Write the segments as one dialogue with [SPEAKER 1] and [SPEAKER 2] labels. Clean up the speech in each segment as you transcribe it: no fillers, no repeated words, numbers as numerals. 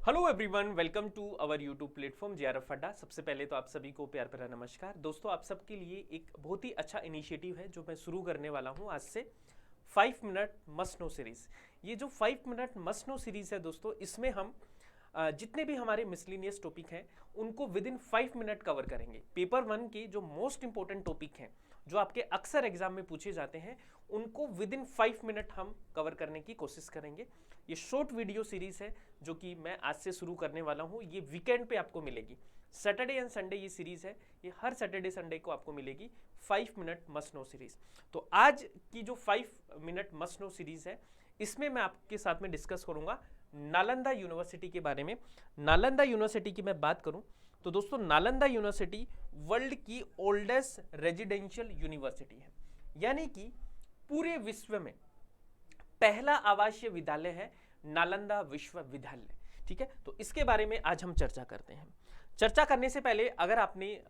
[SPEAKER 1] Hello everyone, welcome to our YouTube platform JRF Adda. सबसे पहले तो आप सभी को प्यार भरा नमस्कार। दोस्तों, आप सबके लिए एक बहुत ही अच्छा इनिशिएटिव है जो मैं शुरू करने वाला हूं आज से। 5 मिनट मस्ट नो सीरीज। ये जो 5 मिनट मस्ट नो सीरीज है दोस्तों, इसमें हम जितने भी हमारे मिसलिनियस टॉपिक हैं उनको विद इन 5 मिनट कवर करेंगे। पेपर 1 के जो मोस्ट इंपॉर्टेंट टॉपिक हैं जो आपके अक्सर एग्जाम में पूछे जाते हैं उनको विद इन 5 मिनट हम कवर करने की कोशिश करेंगे। ये शॉर्ट वीडियो सीरीज है जो कि मैं आज से शुरू करने वाला हूँ। ये वीकेंड पे आपको मिलेगी, सैटरडे एंड संडे ये सीरीज है। ये हर सैटरडे संडे को आपको मिलेगी 5 मिनट मस्ट नो सीरीज। तो आज की जो 5 मिनट मस्ट नो सीरीज है इसमें मैं आपके साथ में डिस्कस करूंगा नालंदा यूनिवर्सिटी के बारे में। नालंदा यूनिवर्सिटी की मैं बात करूं तो दोस्तों, नालंदा यूनिवर्सिटी वर्ल्ड की ओल्डेस्ट रेजिडेंशियल यूनिवर्सिटी है, यानी कि पूरे विश्व में पहला आवासीय विद्यालय है नालंदा विश्वविद्यालय। ठीक है, तो इसके बारे में आज हम चर्चा करते हैं। चर्चा करने से पहले अगर आपने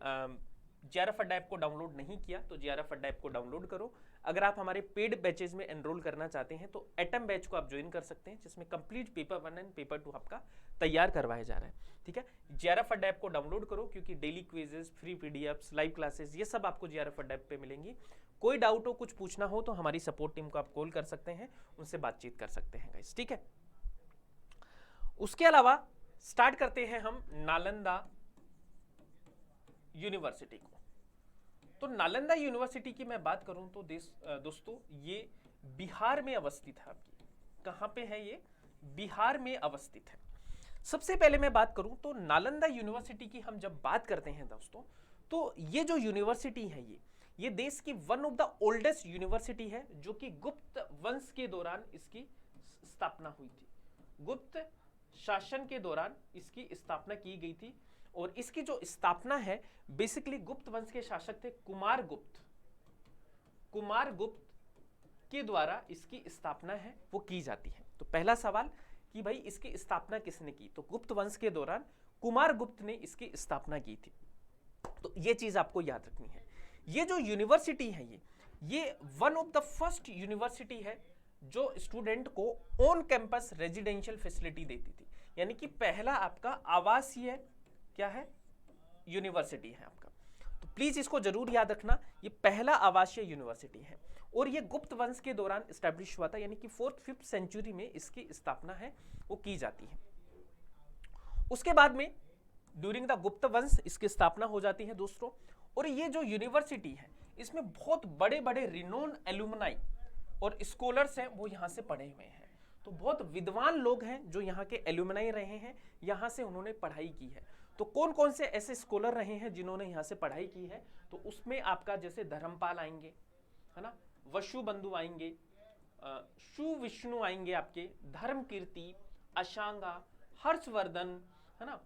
[SPEAKER 1] जेआरएफ अड्डा ऐप को डाउनलोड नहीं किया तो जेआरएफ अड्डा ऐप को डाउनलोड करो। अगर आप हमारे पेड बैचेज में एनरोल करना चाहते हैं तो एटम बैच को आप ज्वाइन कर सकते हैं, जिसमें कंप्लीट पेपर 1 एंड पेपर 2 आपका तैयार करवाया जा रहा है। ठीक है, जेआरएफ अड्डा ऐप को डाउनलोड करो क्योंकि daily quizzes, free PDFs, live classes ये सब आपको जेआरएफ अड्डा ऐप पे मिलेंगी। कोई डाउट हो, कुछ पूछना हो तो हमारी सपोर्ट टीम को आप कॉल कर सकते हैं, उनसे बातचीत कर सकते हैं गाइस। ठीक है, उसके अलावा स्टार्ट करते हैं हम नालंदा यूनिवर्सिटी को। तो नालंदा यूनिवर्सिटी की मैं बात करूं तो दोस्तों ये बिहार में अवस्थित है। आपकी कहां पे है? ये बिहार में अवस्थित है। सबसे पहले मैं बात करूं तो नालंदा यूनिवर्सिटी की हम जब बात करते हैं दोस्तों, तो ये जो यूनिवर्सिटी है ये देश की one of the oldest university है, जो कि गुप्त वंश के दौरान इसकी स्थापना हुई थी। गुप्त शासन के दौरान इसकी स्थापना की गई थी और इसकी जो स्थापना है बेसिकली गुप्त वंश के शासक थे कुमार गुप्त के द्वारा इसकी स्थापना है वो की जाती है। तो पहला सवाल कि भाई इसकी स्थापना किसने की, तो गुप्त वंश के दौरान कुमार गुप्त ने इसकी स्थापना की थी। तो ये चीज आपको याद रखनी है। ये जो यूनिवर्सिटी है ये one of the first university है जो स्टूडेंट को ऑन कैंपस रेजिडेंशियल फैसिलिटी देती थी, यानी कि पहला आपका आवासीय क्या है यूनिवर्सिटी है आपका। तो प्लीज इसको जरूर याद रखना, ये पहला आवासीय यूनिवर्सिटी है और ये गुप्त वंश के दौरान स्टैब्लिश हुआ था, यानी कि 4th-5th सेंचुरी में इसकी स्थापना है वो की जाती है। उसके बाद में ड्यूरिंग द गुप्त वंश इसकी स्थापना हो जाती है दोस्तों। और ये जो यूनिवर्सिटी है इसमें बहुत बड़े बड़े रिनोन एलुमनाई और स्कॉलर्स हैं वो यहाँ से पढ़े हुए हैं। तो बहुत विद्वान लोग हैं जो यहाँ के एलुमनाई रहे हैं, यहाँ से उन्होंने पढ़ाई की है। तो कौन कौन से ऐसे स्कॉलर रहे हैं जिन्होंने यहाँ से पढ़ाई की है, तो उसमें आपका जैसे धर्मपाल आएंगे, है ना, वसु बंधु आएंगे, शु विष्णु आएंगे, आपके धर्म कीर्ति, अशांगा, हर्षवर्धन, है ना,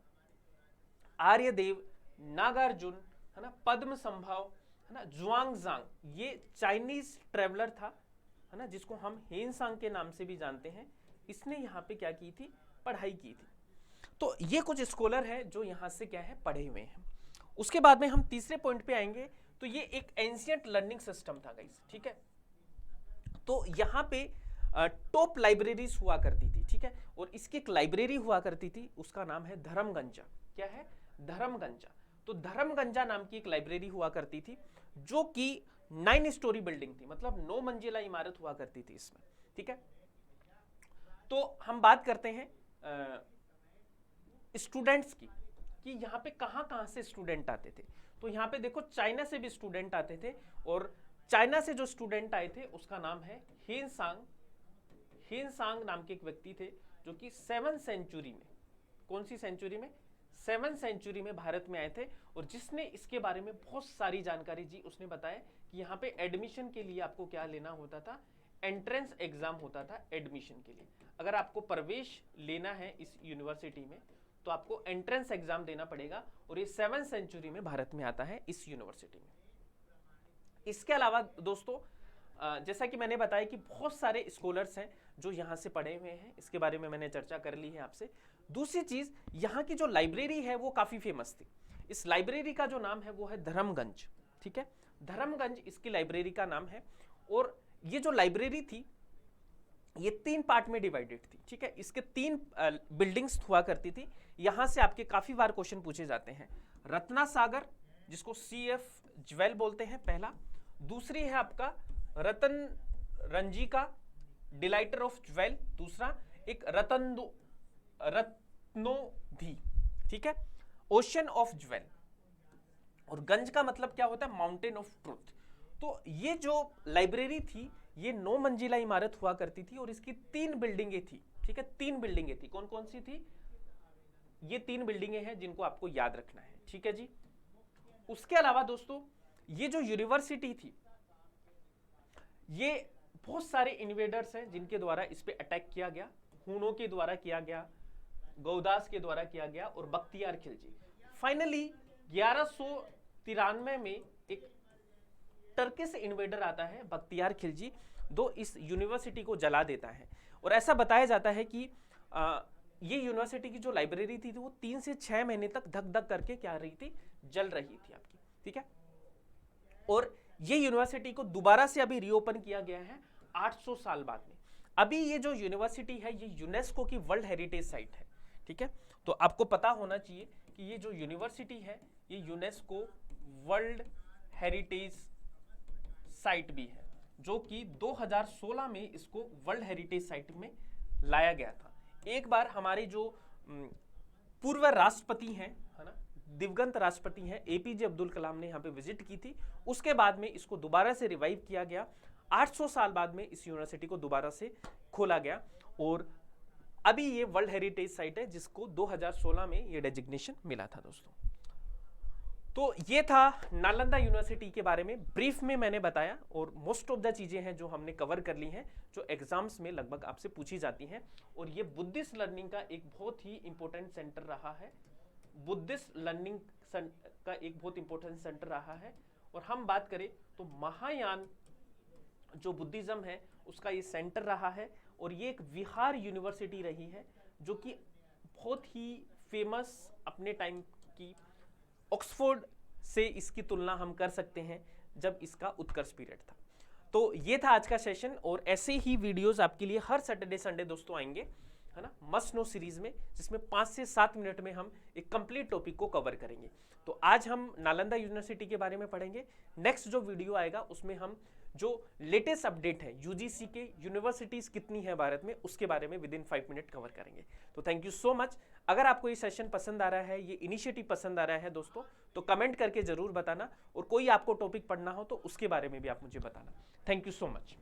[SPEAKER 1] आर्यदेव, नागार्जुन, है ना, पद्म संभव, है ना, जुआंगजांग, ये चाइनीज ट्रेवलर था, है ना, जिसको हम हेनसांग के नाम से भी जानते हैं। इसने यहाँ पे क्या की थी, पढ़ाई की थी। तो ये कुछ स्कॉलर है जो यहाँ से क्या है पढ़े हुए हैं। उसके बाद में हम तीसरे पॉइंट पे आएंगे। तो ये एक एंशिएंट लर्निंग सिस्टम था गाइस। ठीक है, तो यहाँ पे टॉप लाइब्रेरीज हुआ करती थी। ठीक है, और इसकी एक लाइब्रेरी हुआ करती थी, उसका नाम है धर्मगंजा। क्या है? धर्मगंजा। तो धर्मगंजा नाम की एक लाइब्रेरी हुआ करती थी जो कि 9 स्टोरी बिल्डिंग थी, मतलब 9 मंजिला इमारत हुआ करती थी इसमें। ठीक है, तो हम बात करते हैं स्टूडेंट्स की कि यहाँ पे कहाँ से स्टूडेंट आते थे। तो यहाँ पे देखो चाइना से भी स्टूडेंट आते थे और चाइना से जो स्टूडेंट आए थे उसका नाम है हेनसांग नाम के एक व्यक्ति थे जो कि 7th सेंचुरी में, कौन सी सेंचुरी में, 7th सेंचुरी में भारत में आए थे और जिसने इसके बारे में बहुत सारी जानकारी दी। उसने बताया कि यहाँ पे एडमिशन के लिए आपको क्या लेना होता था, एंट्रेंस एग्जाम होता था एडमिशन के लिए। अगर आपको प्रवेश लेना है इस यूनिवर्सिटी में तो आपको एंट्रेंस एग्जाम देना पड़ेगा और ये 7th सेंचुरी में भारत में आता है इस यूनिवर्सिटी में। इसके अलावा दोस्तों जैसा कि मैंने बताया कि बहुत सारे स्कॉलर्स हैं जो यहाँ से पढ़े हुए हैं, इसके बारे में मैंने चर्चा कर ली है आपसे। दूसरी चीज, यहाँ की जो लाइब्रेरी है वो काफी फेमस थी। इस लाइब्रेरी का जो नाम है वो है धर्मगंज। ठीक है, धर्मगंज इसकी लाइब्रेरी का नाम है। और ये जो लाइब्रेरी थी ये 3 पार्ट में डिवाइडेड थी, ठीक है। इसके 3 बिल्डिंग्स हुआ करती थी। यहां से आपके काफी बार क्वेश्चन पूछे जाते हैं। रत्ना सागर, जिसको CF ज्वेल बोलते हैं, पहला। दूसरी है आपका रतन रंजिका, डिलाइटर ऑफ ज्वेल, दूसरा। एक रत्नोधी, ठीक है, ओशन ऑफ ज्वेल। और गंज का मतलब क्या होता है? Mountain of truth. तो ये जो लाइब्रेरी थी ये 9 मंजिला इमारत हुआ करती थी और इसकी 3 बिल्डिंगें थी, ठीक है, 3 बिल्डिंगें थी। कौन कौन सी थी? ये 3 बिल्डिंगें हैं जिनको आपको याद रखना है, ठीक है जी। उसके अलावा दोस्तों ये जो यूनिवर्सिटी थी, ये बहुत सारे इन्वेडर्स हैं जिनके द्वारा इस पे अटैक किया गया। हूणों के द्वारा किया गया, गौदास के द्वारा किया गया और बख्तियार खिलजी। फाइनली 1193 में एक टर्किश इन्वेडर आता है, बख्तियार खिलजी, जो इस यूनिवर्सिटी को जला देता है। और ऐसा बताया जाता है कि ये यूनिवर्सिटी की जो लाइब्रेरी थी वो 3 से 6 महीने तक धक धक करके क्या रही थी? जल रही थी आपकी, ठीक है। और ये यूनिवर्सिटी को दोबारा से अभी रीओपन किया गया है 800 साल बाद में। अभी ये जो यूनिवर्सिटी है ये यूनेस्को की वर्ल्ड हेरिटेज साइट है, ठीक है। तो आपको पता होना चाहिए कि ये जो यूनिवर्सिटी है ये यूनेस्को वर्ल्ड हेरिटेज साइट भी है, जो कि 2016 में इसको वर्ल्ड हेरिटेज साइट में लाया गया था। एक बार हमारे जो पूर्व राष्ट्रपति हैं, है ना, दिवंगत राष्ट्रपति हैं APJ अब्दुल कलाम ने यहाँ पे विजिट की थी। उसके बाद में इसको दोबारा से रिवाइव किया गया। 800 साल बाद में इस यूनिवर्सिटी को दोबारा से खोला गया और अभी ये वर्ल्ड हेरिटेज साइट है जिसको 2016 में ये डेजिग्नेशन मिला था दोस्तों। तो ये था नालंदा यूनिवर्सिटी के बारे में ब्रीफ में मैंने बताया और मोस्ट ऑफ द चीजें हैं जो हमने कवर कर ली हैं, जो एग्जाम्स में लगभग आपसे पूछी जाती हैं। और ये बुद्धिस्ट लर्निंग का एक बहुत ही इंपॉर्टेंट सेंटर रहा है, बुद्धिस्ट लर्निंग का एक बहुत इंपॉर्टेंट सेंटर रहा है। और हम बात करें तो महायान जो बुद्धिज्म है उसका ये सेंटर रहा है और ये एक विहार यूनिवर्सिटी रही है जो कि बहुत ही फेमस अपने टाइम की। ऑक्सफोर्ड से इसकी तुलना हम कर सकते हैं जब इसका उत्कर्ष पीरियड था। तो ये था आज का सेशन और ऐसे ही वीडियोस आपके लिए हर सैटरडे संडे दोस्तों आएंगे, है ना, मस्ट नो सीरीज में, जिसमें 5 से 7 मिनट में हम एक कंप्लीट टॉपिक को कवर करेंगे। तो आज हम नालंदा यूनिवर्सिटी के बारे में पढ़ेंगे। नेक्स्ट जो वीडियो आएगा उसमें हम जो लेटेस्ट अपडेट है UGC के यूनिवर्सिटीज कितनी है भारत में उसके बारे में विद इन 5 मिनट कवर करेंगे। तो थैंक यू सो मच। अगर आपको ये सेशन पसंद आ रहा है, ये इनिशिएटिव पसंद आ रहा है दोस्तों, तो कमेंट करके जरूर बताना और कोई आपको टॉपिक पढ़ना हो तो उसके बारे में भी आप मुझे बताना। Thank you so much.